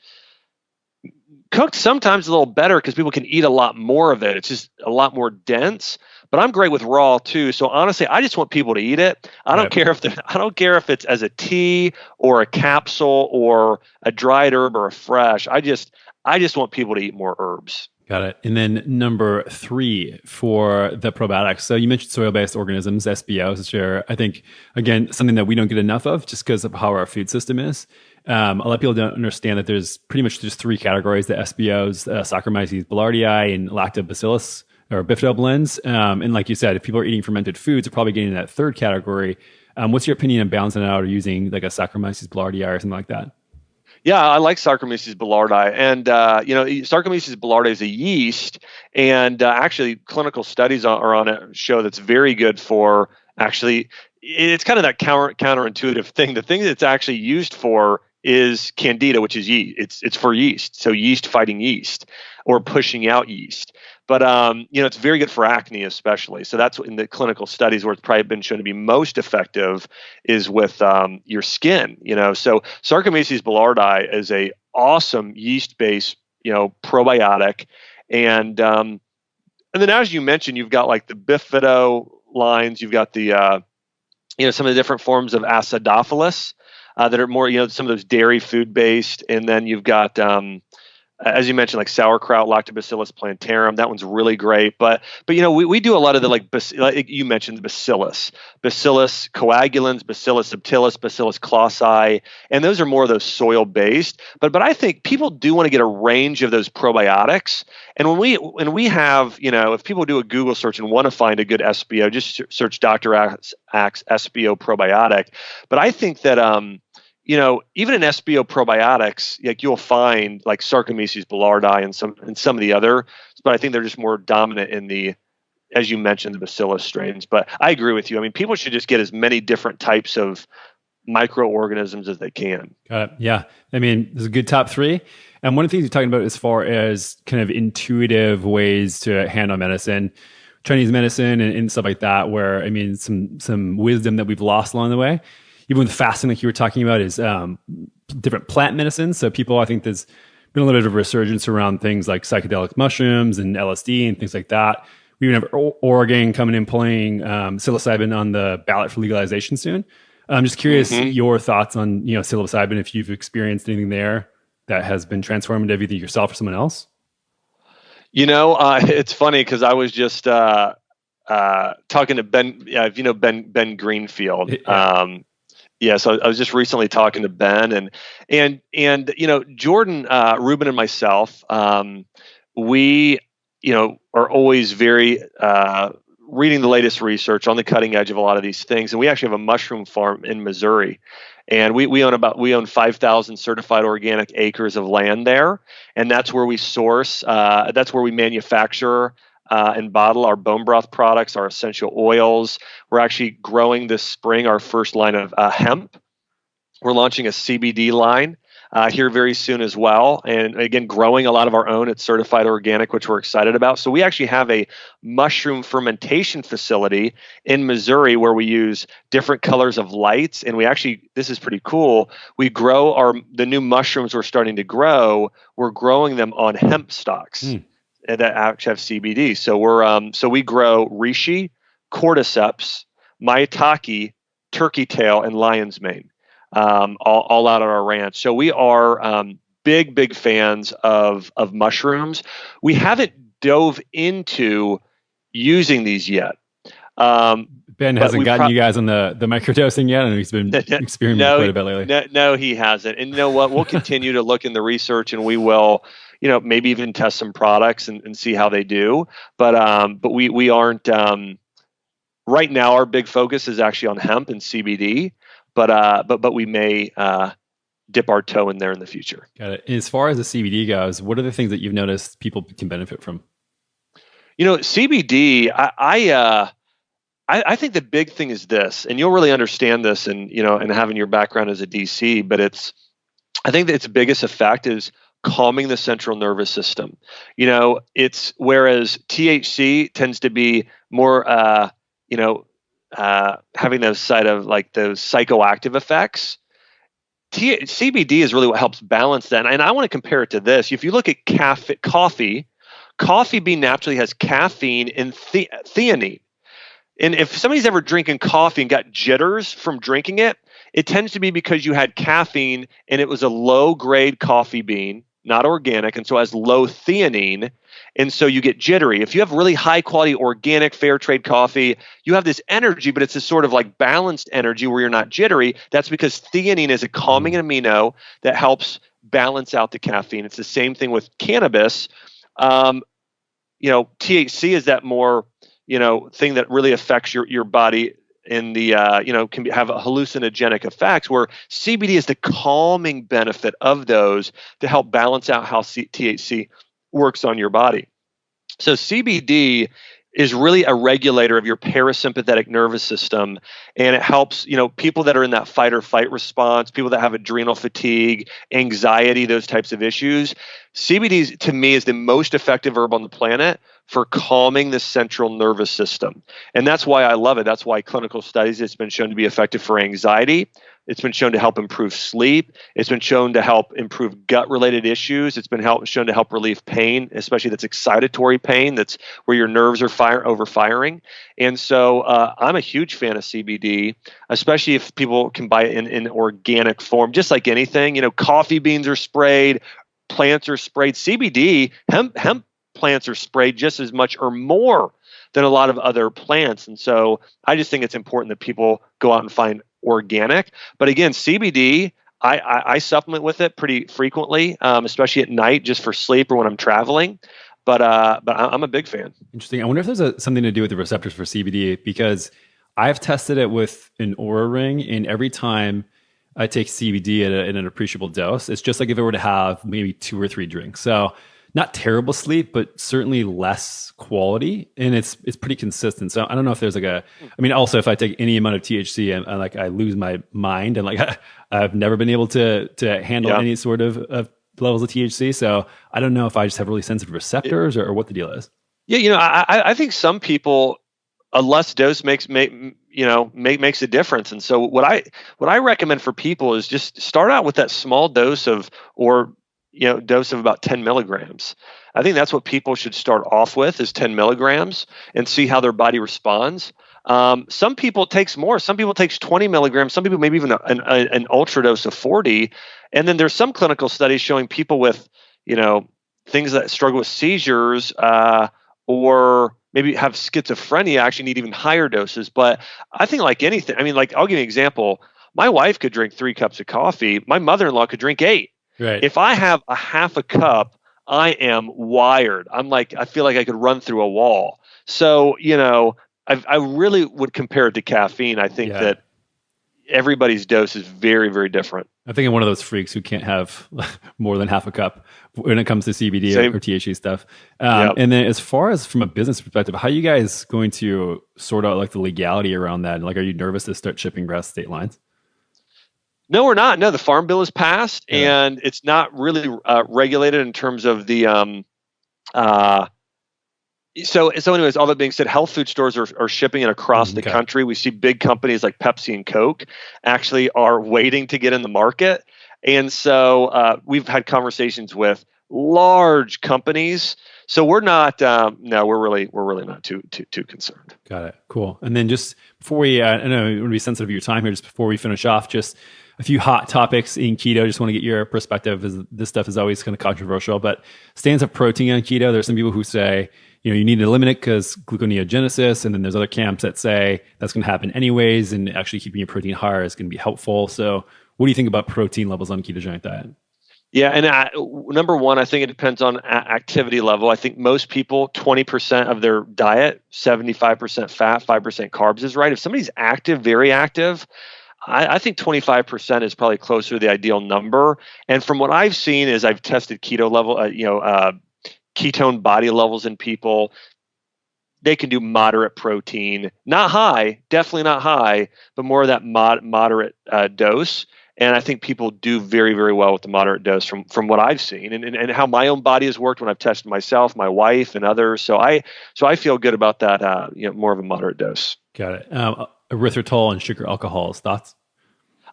Cooked sometimes a little better because people can eat a lot more of it. It's just a lot more dense. But I'm great with raw too. So honestly, I just want people to eat it. I don't care if it's as a tea or a capsule or a dried herb or a fresh. I just want people to eat more herbs. Got it. And then number three for the probiotics. So you mentioned soil-based organisms, SBOs, which are, I think, again, something that we don't get enough of just because of how our food system is. A lot of people don't understand that there's pretty much just three categories: the SBOs, Saccharomyces boulardii, and Lactobacillus or Bifidobulins. And like you said, if people are eating fermented foods, they're probably getting that third category. What's your opinion on balancing it out or using like a Saccharomyces boulardii or something like that? Yeah, I like Saccharomyces boulardii, and Saccharomyces boulardii is a yeast, and actually, clinical studies are on it show that's very good for actually. It's kind of that counterintuitive thing. The thing that's actually used for is Candida, which is yeast. It's for yeast, so yeast fighting yeast or pushing out yeast. But it's very good for acne, especially. So that's in the clinical studies where it's probably been shown to be most effective is with your skin. So Saccharomyces boulardii is a awesome yeast-based probiotic, and then as you mentioned, you've got like the Bifido lines. You've got the some of the different forms of Acidophilus that are more some of those dairy food based, and then you've got as you mentioned, like sauerkraut, Lactobacillus plantarum. That one's really great. But we do a lot of the like you mentioned the Bacillus coagulans, Bacillus subtilis, Bacillus clausii, and those are more of those soil based. But I think people do want to get a range of those probiotics. And when we have if people do a Google search and want to find a good SBO, just search Dr. Axe SBO probiotic. But I think that even in SBO probiotics, like you'll find like Saccharomyces boulardii and some of the other, but I think they're just more dominant in the, as you mentioned, the Bacillus strains. But I agree with you. I mean, people should just get as many different types of microorganisms as they can. Got it. Yeah. I mean, there's a good top three. And one of the things you're talking about as far as kind of intuitive ways to handle medicine, Chinese medicine and stuff like that, where, I mean, some wisdom that we've lost along the way. Even with fasting, like you were talking about, is different plant medicines. So people, I think there's been a little bit of a resurgence around things like psychedelic mushrooms and LSD and things like that. We even have Oregon coming in playing psilocybin on the ballot for legalization soon. I'm just curious your thoughts on psilocybin, if you've experienced anything there that has been transformative, either yourself or someone else. It's funny because I was just talking to Ben. Ben Greenfield. Yeah. So I was just recently talking to Ben and Jordan Rubin and myself. We are always very reading the latest research on the cutting edge of a lot of these things. And we actually have a mushroom farm in Missouri, and we own 5,000 certified organic acres of land there, and that's where we source. That's where we manufacture and bottle our bone broth products, our essential oils. We're actually growing this spring our first line of hemp. We're launching a CBD line here very soon as well. And again, growing a lot of our own. It's certified organic, which we're excited about. So we actually have a mushroom fermentation facility in Missouri where we use different colors of lights. And this is pretty cool. We grow the new mushrooms we're starting to grow. We're growing them on hemp stalks. That actually have CBD. So we grow reishi, cordyceps, maitake, turkey tail, and lion's mane, all out on our ranch. So we are big fans of mushrooms. We haven't dove into using these yet. Ben hasn't gotten you guys on the microdosing yet, and he's been experimenting quite a bit lately. No, he hasn't. And you know what? We'll continue to look in the research, and we will, maybe even test some products and see how they do. But we aren't right now. Our big focus is actually on hemp and CBD. But we may dip our toe in there in the future. Got it. As far as the CBD goes, what are the things that you've noticed people can benefit from? CBD. I think the big thing is this, and you'll really understand this, and having your background as a DC. But I think that its biggest effect is calming the central nervous system. It's whereas THC tends to be more, having those side of like those psychoactive effects. CBD is really what helps balance that. And I want to compare it to this. If you look at coffee bean naturally has caffeine and theanine. And if somebody's ever drinking coffee and got jitters from drinking it, it tends to be because you had caffeine and it was a low-grade coffee bean, not organic, and so it has low theanine, and so you get jittery. If you have really high-quality organic fair trade coffee, you have this energy, but it's this sort of like balanced energy where you're not jittery. That's because theanine is a calming amino that helps balance out the caffeine. It's the same thing with cannabis. THC is that more thing that really affects your body in the can have hallucinogenic effects, where CBD is the calming benefit of those to help balance out how THC works on your body. So CBD is really a regulator of your parasympathetic nervous system, and it helps people that are in that fight or flight response, people that have adrenal fatigue, anxiety, those types of issues. CBD to me is the most effective herb on the planet for calming the central nervous system. And that's why I love it. That's why clinical studies, it's been shown to be effective for anxiety. It's been shown to help improve sleep. It's been shown to help improve gut-related issues. It's been shown to help relieve pain, especially that's excitatory pain, that's where your nerves are overfiring. And so I'm a huge fan of CBD, especially if people can buy it in organic form, just like anything. Coffee beans are sprayed, plants are sprayed. CBD, hemp plants are sprayed just as much or more than a lot of other plants. And so I just think it's important that people go out and find organic. But again, CBD, I supplement with it pretty frequently, especially at night just for sleep or when I'm traveling. But I'm a big fan. Interesting. I wonder if there's something to do with the receptors for CBD, because I've tested it with an Oura Ring, and every time I take CBD at an appreciable dose, it's just like if I were to have maybe 2 or 3 drinks. So not terrible sleep, but certainly less quality, and it's pretty consistent. So I don't know if there's also if I take any amount of THC and I lose my mind, and I've never been able to handle any sort of levels of THC. So I don't know if I just have really sensitive receptors or what the deal is. Yeah, I think some people, a less dose makes a difference. And so what I recommend for people is just start out with that small dose of about 10 milligrams. I think that's what people should start off with, is 10 milligrams, and see how their body responds. Some people it takes more. Some people it takes 20 milligrams. Some people maybe even an ultra dose of 40. And then there's some clinical studies showing people with, things that struggle with seizures or maybe have schizophrenia actually need even higher doses. But I think like anything, I'll give you an example. My wife could drink 3 cups of coffee. My mother-in-law could drink 8. Right. If I have a half a cup, I am wired. I feel like I could run through a wall. So, I really would compare it to caffeine. I think that everybody's dose is very, very different. I think I'm one of those freaks who can't have more than half a cup when it comes to CBD or THC stuff. And then as far as from a business perspective, how are you guys going to sort out the legality around that? And are you nervous to start shipping across state lines? No, we're not. No, the Farm Bill is passed, and it's not really regulated in terms of the. So anyways, all that being said, health food stores are shipping it across the country. We see big companies like Pepsi and Coke actually are waiting to get in the market, and so we've had conversations with large companies. So we're not. No, we're really not too concerned. Got it. Cool. And then just before we, I know we want to be sensitive of your time here. Just before we finish off, just. a few hot topics in keto. Just want to get your perspective, as this stuff is always kind of controversial. But stands of protein on keto, there's some people who say, you need to eliminate it because gluconeogenesis. And then there's other camps that say that's going to happen anyways. And actually keeping your protein higher is going to be helpful. So what do you think about protein levels on a ketogenic diet? Yeah, and number one, I think it depends on activity level. I think most people, 20% of their diet, 75% fat, 5% carbs is right. If somebody's active, very active, I think 25% is probably closer to the ideal number. And from what I've seen is I've tested keto level, ketone body levels in people. They can do moderate protein, not high, definitely not high, but more of that moderate dose. And I think people do very, very well with the moderate dose from what I've seen and how my own body has worked when I've tested myself, my wife, and others. So I feel good about that. More of a moderate dose. Got it. Erythritol and sugar alcohols. Thoughts?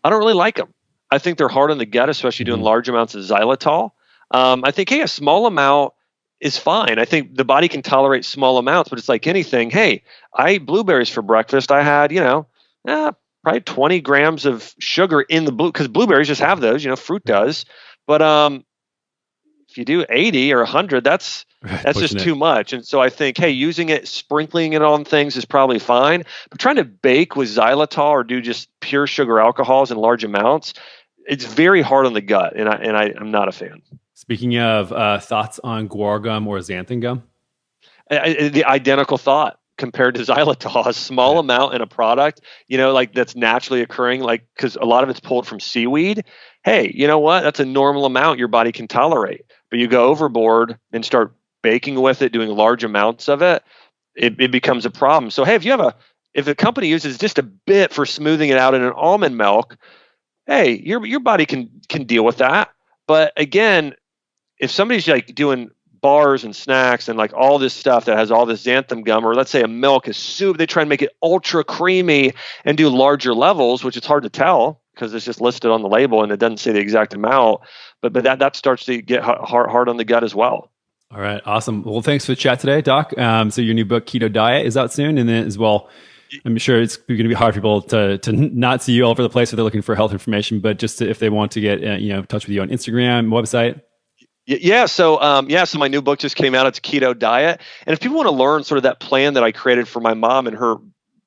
I don't really like them. I think they're hard on the gut, especially doing large amounts of xylitol. I think a small amount is fine. I think the body can tolerate small amounts, but it's like anything. Hey, I ate blueberries for breakfast. I had probably 20 grams of sugar in the because blueberries just have those, fruit does. But if you do 80 or 100, that's just too much. And so I think, using it, sprinkling it on things is probably fine. But trying to bake with xylitol or do just pure sugar alcohols in large amounts, it's very hard on the gut, and I'm not a fan. Speaking of thoughts on guar gum or xanthan gum? The identical thought. Compared to xylitol, a small amount in a product, that's naturally occurring, because a lot of it's pulled from seaweed. Hey, you know what? That's a normal amount your body can tolerate. But you go overboard and start baking with it, doing large amounts of it, it becomes a problem. So, hey, if a company uses just a bit for smoothing it out in an almond milk, hey, your body can deal with that. But again, if somebody's doing bars and snacks and all this stuff that has all this xanthan gum, or let's say a milk is soup, they try and make it ultra creamy and do larger levels, which it's hard to tell because it's just listed on the label and it doesn't say the exact amount. But that starts to get hard on the gut as well. All right, awesome. Well, thanks for the chat today, Doc. So your new book, Keto Diet, is out soon, and then as well, I'm sure it's going to be hard for people to not see you all over the place if they're looking for health information, but just if they want to get in touch with you on Instagram, website. Yeah. So my new book just came out. It's Keto Diet. And if people want to learn sort of that plan that I created for my mom and her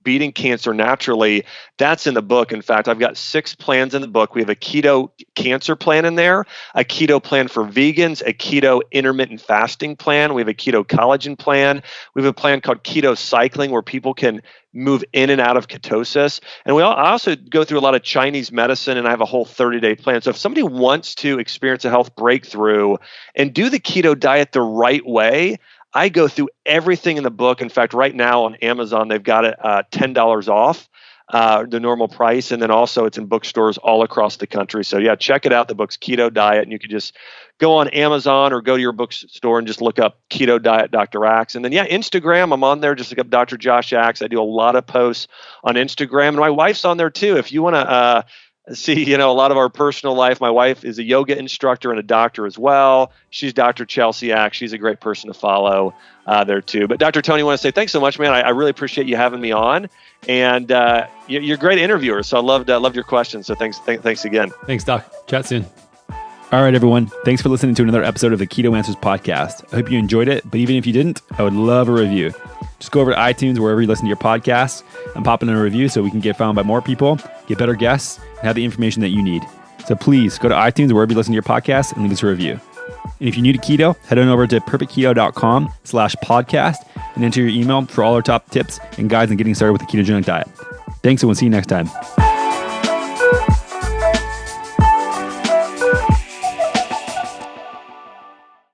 beating cancer naturally, that's in the book. In fact, I've got 6 plans in the book. We have a keto cancer plan in there, a keto plan for vegans, a keto intermittent fasting plan. We have a keto collagen plan. We have a plan called keto cycling where people can move in and out of ketosis. And I also go through a lot of Chinese medicine, and I have a whole 30-day plan. So if somebody wants to experience a health breakthrough and do the keto diet the right way, I go through everything in the book. In fact, right now on Amazon, they've got it $10 off the normal price. And then also it's in bookstores all across the country. So yeah, check it out. The book's Keto Diet. And you can just go on Amazon or go to your bookstore and just look up Keto Diet Dr. Axe. And then Instagram, I'm on there. Just look up Dr. Josh Axe. I do a lot of posts on Instagram. And my wife's on there too. If you want to see, a lot of our personal life. My wife is a yoga instructor and a doctor as well. She's Dr. Chelsea Axe. She's a great person to follow there too. But Dr. Tony, I want to say thanks so much, man. I really appreciate you having me on, and you're a great interviewer. So I loved your questions. So thanks again. Thanks, Doc. Chat soon. All right, everyone. Thanks for listening to another episode of the Keto Answers podcast. I hope you enjoyed it, but even if you didn't, I would love a review. Just go over to iTunes, wherever you listen to your podcasts, and pop in a review so we can get found by more people, get better guests, and have the information that you need. So please go to iTunes, wherever you listen to your podcasts, and leave us a review. And if you're new to keto, head on over to perfectketo.com/podcast and enter your email for all our top tips and guides on getting started with the ketogenic diet. Thanks, and we'll see you next time.